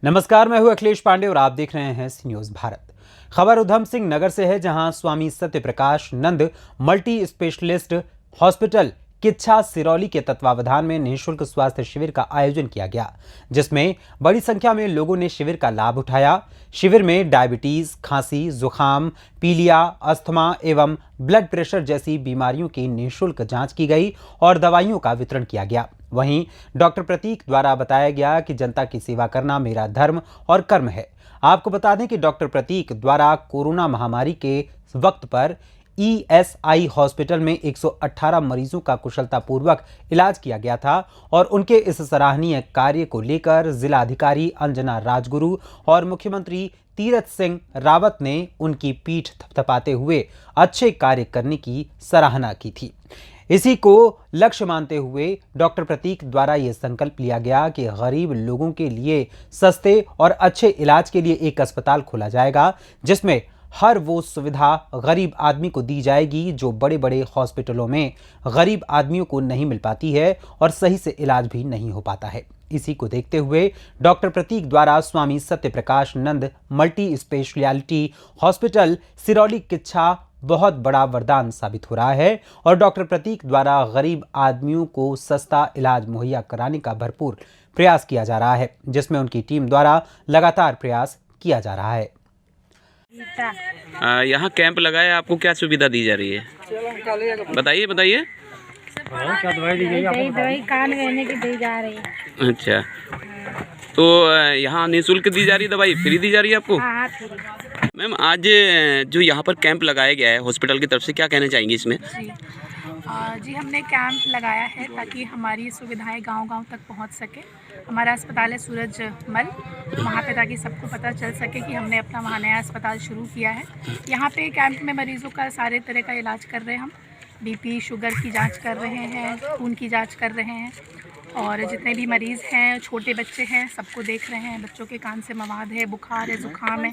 नमस्कार, मैं हूं अखिलेश पांडे और आप देख रहे हैं सी न्यूज भारत। खबर उधम सिंह नगर से है, जहां Swami Satyaprakash Nand multi specialist hospital Kichha Sirauli के तत्वावधान में निःशुल्क स्वास्थ्य शिविर का आयोजन किया गया, जिसमें बड़ी संख्या में लोगों ने शिविर का लाभ उठाया। शिविर में डायबिटीज, खांसी, जुकाम, पीलिया, अस्थमा एवं ब्लड प्रेशर जैसी बीमारियों की निःशुल्क जांच की गई और दवाइयों का वितरण किया गया। वहीं डॉक्टर प्रतीक द्वारा बताया गया कि जनता की सेवा करना मेरा धर्म और कर्म है। आपको बता दें कि डॉक्टर प्रतीक द्वारा कोरोना महामारी के वक्त पर ईएसआई हॉस्पिटल में 118 मरीजों का कुशलतापूर्वक इलाज किया गया था और उनके इस सराहनीय कार्य को लेकर जिलाधिकारी अंजना राजगुरु और मुख्यमंत्री तीरथ सिंह रावत ने उनकी पीठ थपथपाते हुए अच्छे कार्य करने की सराहना की थी। इसी को लक्ष्य मानते हुए डॉक्टर प्रतीक द्वारा यह संकल्प लिया गया कि गरीब लोगों के लिए सस्ते और अच्छे इलाज के लिए एक अस्पताल खोला जाएगा, जिसमें हर वो सुविधा गरीब आदमी को दी जाएगी जो बड़े बड़े हॉस्पिटलों में गरीब आदमियों को नहीं मिल पाती है और सही से इलाज भी नहीं हो पाता है। इसी को देखते हुए डॉक्टर प्रतीक द्वारा Swami Satyaprakash Nand multi specialty hospital Sirauli Kichha बहुत बड़ा वरदान साबित हो रहा है और डॉक्टर प्रतीक द्वारा गरीब आदमियों को सस्ता इलाज मुहैया कराने का भरपूर प्रयास किया जा रहा है, जिसमें उनकी टीम द्वारा लगातार प्रयास किया जा रहा है। यहाँ कैंप लगाया, आपको क्या सुविधा दी जा रही है? बताइए बताइए। क्या दवाई दी गई? दवाई कान रहने की दी जा रही है। अच्छा, तो यहाँ निःशुल्क दी जा रही है दवाई? फ्री दी जा रही है आपको? हाँ, फ्री। मैम, आज जो यहाँ पर कैंप लगाया गया है हॉस्पिटल की तरफ से, क्या कहना चाहेंगी इसमें? जी हमने कैंप लगाया है ताकि हमारी सुविधाएं गांव-गांव तक पहुंच सके। हमारा अस्पताल है सूरजमल, वहाँ पे ताकि सबको पता चल सके कि हमने अपना वहाँ नया अस्पताल शुरू किया है। यहाँ पे कैंप में मरीज़ों का सारे तरह का इलाज कर रहे हैं हम। बीपी, शुगर की जांच कर रहे हैं, खून की जांच कर रहे हैं और जितने भी मरीज़ हैं, छोटे बच्चे हैं, सबको देख रहे हैं। बच्चों के कान से मवाद है, बुखार है, ज़ुकाम है,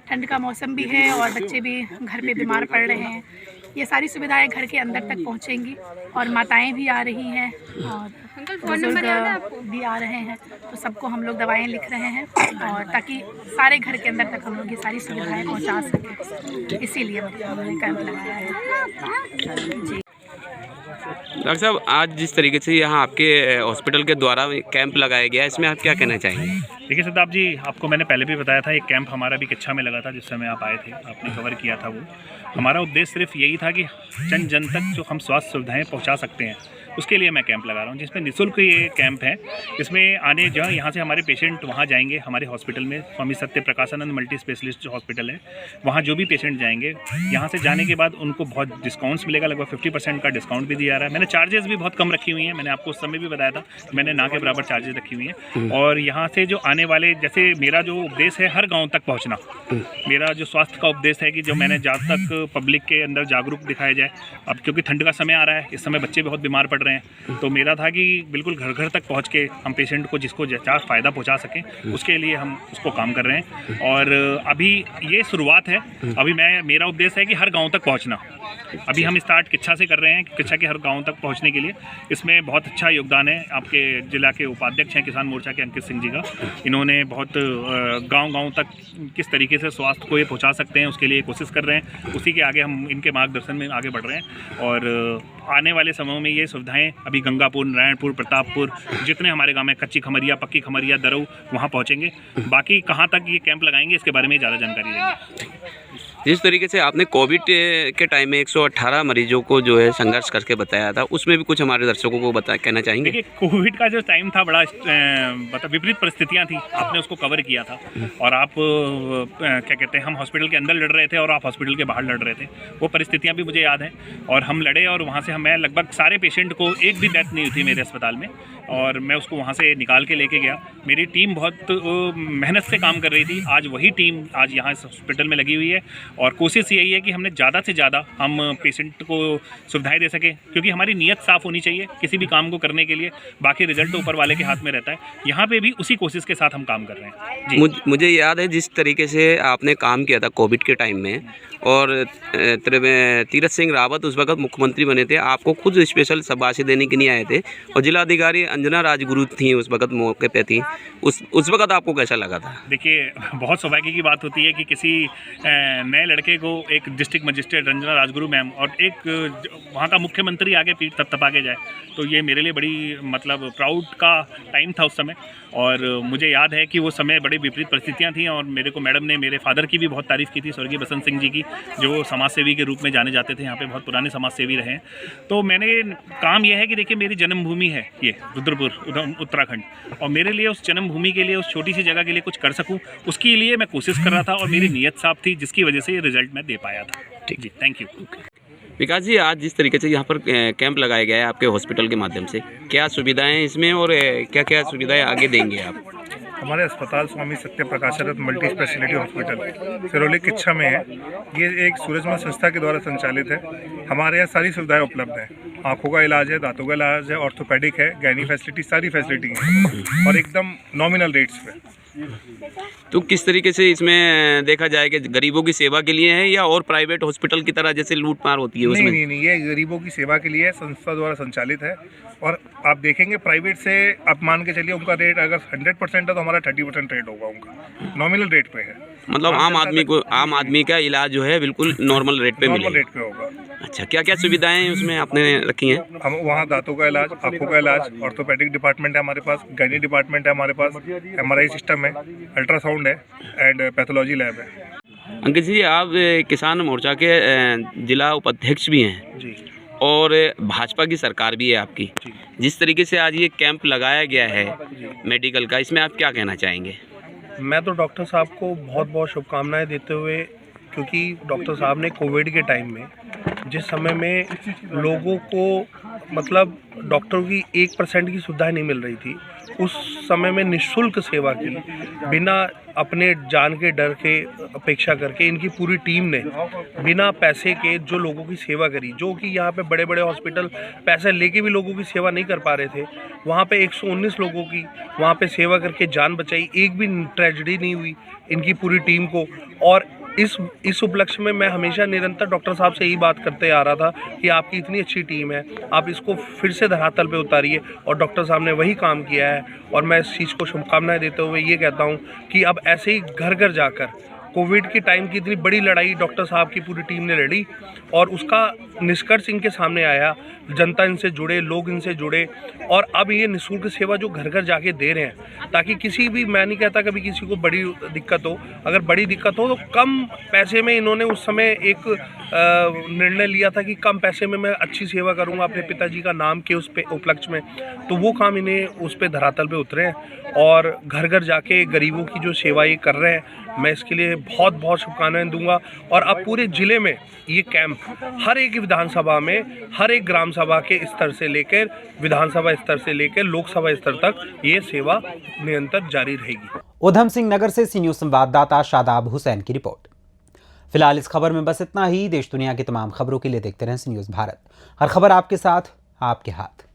ठंड का मौसम भी है और बच्चे भी घर पे बीमार पड़ रहे हैं। ये सारी सुविधाएं घर के अंदर तक पहुंचेंगी और माताएं भी आ रही हैं और बुजुर्ग भी आ रहे हैं, तो सबको हम लोग दवाएं लिख रहे हैं और ताकि सारे घर के अंदर तक हम लोग ये सारी सुविधाएं पहुंचा सकें, इसीलिए हमने कैंप लगाया है। जी डॉक्टर साहब, आज जिस तरीके से यहाँ आपके हॉस्पिटल के द्वारा कैंप लगाया गया है, इसमें आप क्या कहना चाहेंगे? देखिए सिद्धार्थ जी, आपको मैंने पहले भी बताया था, एक कैंप हमारा भी किच्छा में लगा था जिस समय आप आए थे, आपने कवर किया था। वो हमारा उद्देश्य सिर्फ यही था कि जन जन तक जो हम स्वास्थ्य सुविधाएं पहुंचा सकते हैं, उसके लिए मैं कैंप लगा रहा हूं, जिसमें निःशुल्क ये कैंप है। इसमें आने जो यहाँ से हमारे पेशेंट वहाँ जाएंगे, हमारे हॉस्पिटल में स्वामी सत्यप्रकाशानंद मल्टी स्पेशलिस्ट हॉस्पिटल है, वहाँ जो भी पेशेंट जाएंगे, यहाँ से जाने के बाद उनको बहुत डिस्काउंट्स मिलेगा, लगभग 50% का डिस्काउंट भी दिया जा रहा है। मैंने चार्जेस भी बहुत कम रखी हुई हैं, मैंने आपको उस समय भी बताया था, मैंने ना के बराबर चार्जेस रखी हुई हैं। और यहाँ से जो आने वाले, जैसे मेरा जो उपदेश है हर गाँव तक पहुँचना, मेरा जो स्वास्थ्य का उपदेश है कि जो मैंने जहाँ तक पब्लिक के अंदर जागरूक दिखाया जाए। अब क्योंकि ठंड का समय आ रहा है, इस समय बच्चे बहुत बीमार पड़ रहे हैं, तो मेरा था कि बिल्कुल घर घर तक पहुंच के हम पेशेंट को जिसको जैसा फ़ायदा पहुंचा सकें, उसके लिए हम उसको काम कर रहे हैं। और अभी ये शुरुआत है, अभी मेरा उद्देश्य है कि हर गांव तक पहुंचना। अभी हम स्टार्ट किच्छा से कर रहे हैं, किच्छा के हर गांव तक पहुंचने के लिए। इसमें बहुत अच्छा योगदान है आपके जिला के उपाध्यक्ष हैं किसान मोर्चा के अंकित सिंह जी का। इन्होंने बहुत गांव-गांव तक किस तरीके से स्वास्थ्य को ये पहुंचा सकते हैं, उसके लिए कोशिश कर रहे हैं। उसी के आगे हम इनके मार्गदर्शन में आगे बढ़ रहे हैं और आने वाले समय में ये सुविधाएं अभी गंगापुर, नारायणपुर, प्रतापपुर, जितने हमारे गांव में कच्ची खमरिया, पक्की खमरिया, दरऊ, वहाँ पहुँचेंगे। बाकी कहाँ तक ये कैंप लगाएंगे, इसके बारे में ज़्यादा जानकारी देंगे। जिस तरीके से आपने कोविड के टाइम में 118 मरीजों को जो है संघर्ष करके बताया था, उसमें भी कुछ हमारे दर्शकों को कहना चाहेंगे? देखिए, कोविड का जो टाइम था, बड़ा विपरीत परिस्थितियां थी, आपने उसको कवर किया था। और आप क्या कहते हैं, हम हॉस्पिटल के अंदर लड़ रहे थे और आप हॉस्पिटल के बाहर लड़ रहे थे, वो परिस्थितियां भी मुझे याद हैं। और हम लड़े और वहाँ से मैं लगभग सारे पेशेंट को, एक भी डेथ नहीं हुई थी मेरे अस्पताल में, और मैं उसको वहाँ से निकाल के लेके गया। मेरी टीम बहुत मेहनत से काम कर रही थी। आज वही टीम आज यहाँ इस हॉस्पिटल में लगी हुई है और कोशिश यही है कि हमने ज़्यादा से ज़्यादा हम पेशेंट को सुविधाएं दे सकें, क्योंकि हमारी नीयत साफ़ होनी चाहिए किसी भी काम को करने के लिए। बाकी रिजल्ट तो ऊपर वाले के हाथ में रहता है। यहाँ पे भी उसी कोशिश के साथ हम काम कर रहे हैं जी। मुझे याद है जिस तरीके से आपने काम किया था कोविड के टाइम में, और तीरथ सिंह रावत उस वक्त मुख्यमंत्री बने थे, आपको खुद स्पेशल शाबाशी देने के लिए आए थे, और जिलाधिकारी अंजना राजगुरु थी उस वक्त, मौके पे थी। उस वक्त आपको कैसा लगा था? देखिए, बहुत सौभाग्य की बात होती है कि किसी नए लड़के को एक district magistrate Ranjana Rajguru ma'am और एक वहाँ का मुख्यमंत्री आगे पीठ थपथपा के जाए, तो ये मेरे लिए बड़ी मतलब प्राउड का टाइम था उस समय। और मुझे याद है कि वो समय बड़ी विपरीत परिस्थितियाँ थीं, और मेरे को मैडम ने मेरे फादर की भी बहुत तारीफ़ की थी, स्वर्गीय बसंत सिंह जी की, जो समाज सेवी के रूप में जाने जाते थे, यहाँ पे बहुत पुराने समाज सेवी रहे हैं। तो मैंने काम यह है कि देखिए, मेरी जन्मभूमि है ये रुद्रपुर उत्तराखंड, और मेरे लिए उस जन्मभूमि के लिए, उस छोटी सी जगह के लिए कुछ कर सकूँ, उसके लिए मैं कोशिश कर रहा था, और मेरी नीयत साफ थी, जिसकी वजह से ये रिजल्ट मैं दे पाया था। ठीक जी, थैंक यू। विकास जी, आज जिस तरीके से यहाँ पर कैंप लगाया गया है आपके हॉस्पिटल के माध्यम से, क्या सुविधाएं हैं इसमें, और क्या क्या सुविधाएं आगे देंगे आप? हमारे अस्पताल स्वामी सत्य प्रकाशरथ multi specialty hospital Sirauli Kichha में है। ये एक सूरजमल संस्था के द्वारा संचालित है। हमारे यहाँ सारी सुविधाएं उपलब्ध हैं। आँखों का इलाज है, दांतों का इलाज है, ऑर्थोपेडिक है, गैनी फैसिलिटी, सारी फैसिलिटी है, और एकदम नॉमिनल रेट्स पे। तो किस तरीके से इसमें देखा जाए कि गरीबों की सेवा के लिए है, या और प्राइवेट हॉस्पिटल की तरह जैसे लूट मार होती है उसमें? नहीं, ये गरीबों की सेवा के लिए संस्था द्वारा संचालित है। और आप देखेंगे प्राइवेट से आप मान के चलिए, उनका रेट अगर 100% है तो हमारा 30% रेट होगा, उनका नॉमिनल रेट पे है। मतलब आम आदमी का इलाज जो है बिल्कुल नॉर्मल रेट पे होगा। अच्छा, क्या क्या सुविधाएं उसमें आपने रखी हैं? हम वहाँ दांतों का इलाज, आँखों का इलाज, ऑर्थोपेडिक डिपार्टमेंट है हमारे पास, गायनी डिपार्टमेंट है हमारे पास, MRI सिस्टम है, अल्ट्रासाउंड है, एंड पैथोलॉजी लैब है। अंकित जी, आप किसान मोर्चा के जिला उपाध्यक्ष भी हैं जी, और भाजपा की सरकार भी है आपकी। जिस तरीके से आज ये कैंप लगाया गया है मेडिकल का, इसमें आप क्या कहना चाहेंगे? मैं तो डॉक्टर साहब को बहुत बहुत शुभकामनाएं देते हुए, क्योंकि डॉक्टर साहब ने कोविड के टाइम में, जिस समय में लोगों को मतलब डॉक्टरों की 1% की सुविधाएं नहीं मिल रही थी, उस समय में निःशुल्क सेवा की, बिना अपने जान के डर के अपेक्षा करके इनकी पूरी टीम ने बिना पैसे के जो लोगों की सेवा करी, जो कि यहाँ पे बड़े बड़े हॉस्पिटल पैसे लेके भी लोगों की सेवा नहीं कर पा रहे थे, वहाँ पे 119 लोगों की वहाँ पे सेवा करके जान बचाई। एक भी ट्रेजेडी नहीं हुई इनकी पूरी टीम को। और इस उपलक्ष्य में मैं हमेशा निरंतर डॉक्टर साहब से यही बात करते आ रहा था कि आपकी इतनी अच्छी टीम है, आप इसको फिर से धरातल पे उतारिए, और डॉक्टर साहब ने वही काम किया है। और मैं इस चीज़ को शुभकामनाएं देते हुए ये कहता हूँ कि अब ऐसे ही घर घर जाकर कोविड के टाइम की इतनी बड़ी लड़ाई डॉक्टर साहब की पूरी टीम ने लड़ी, और उसका निष्कर्ष इनके सामने आया, जनता इनसे जुड़े, लोग इनसे जुड़े, और अब ये निःशुल्क सेवा जो घर घर जाके दे रहे हैं, ताकि किसी भी, मैं नहीं कहता कभी किसी को बड़ी दिक्कत हो, अगर बड़ी दिक्कत हो तो कम पैसे में, इन्होंने उस समय एक निर्णय लिया था कि कम पैसे में मैं अच्छी सेवा करूंगा अपने पिताजी का नाम के उस पे उपलक्ष्य में, तो वो काम इन्हें उस पे धरातल पे उतरे हैं, और घर घर जाके गरीबों की जो सेवा ये कर रहे हैं, मैं इसके लिए बहुत बहुत शुभकामनाएं दूंगा। और अब पूरे ज़िले में ये कैंप हर एक विधानसभा में, हर एक ग्राम सभा के स्तर से लेकर विधानसभा स्तर से लेकर लोकसभा स्तर तक ये सेवा निरंतर जारी रहेगी। उधम सिंह नगर से सी न्यूज़ संवाददाता शादाब हुसैन की रिपोर्ट। फिलहाल इस खबर में बस इतना ही। देश दुनिया की तमाम खबरों के लिए देखते रहें सी न्यूज़ भारत। हर खबर आपके साथ, आपके हाथ।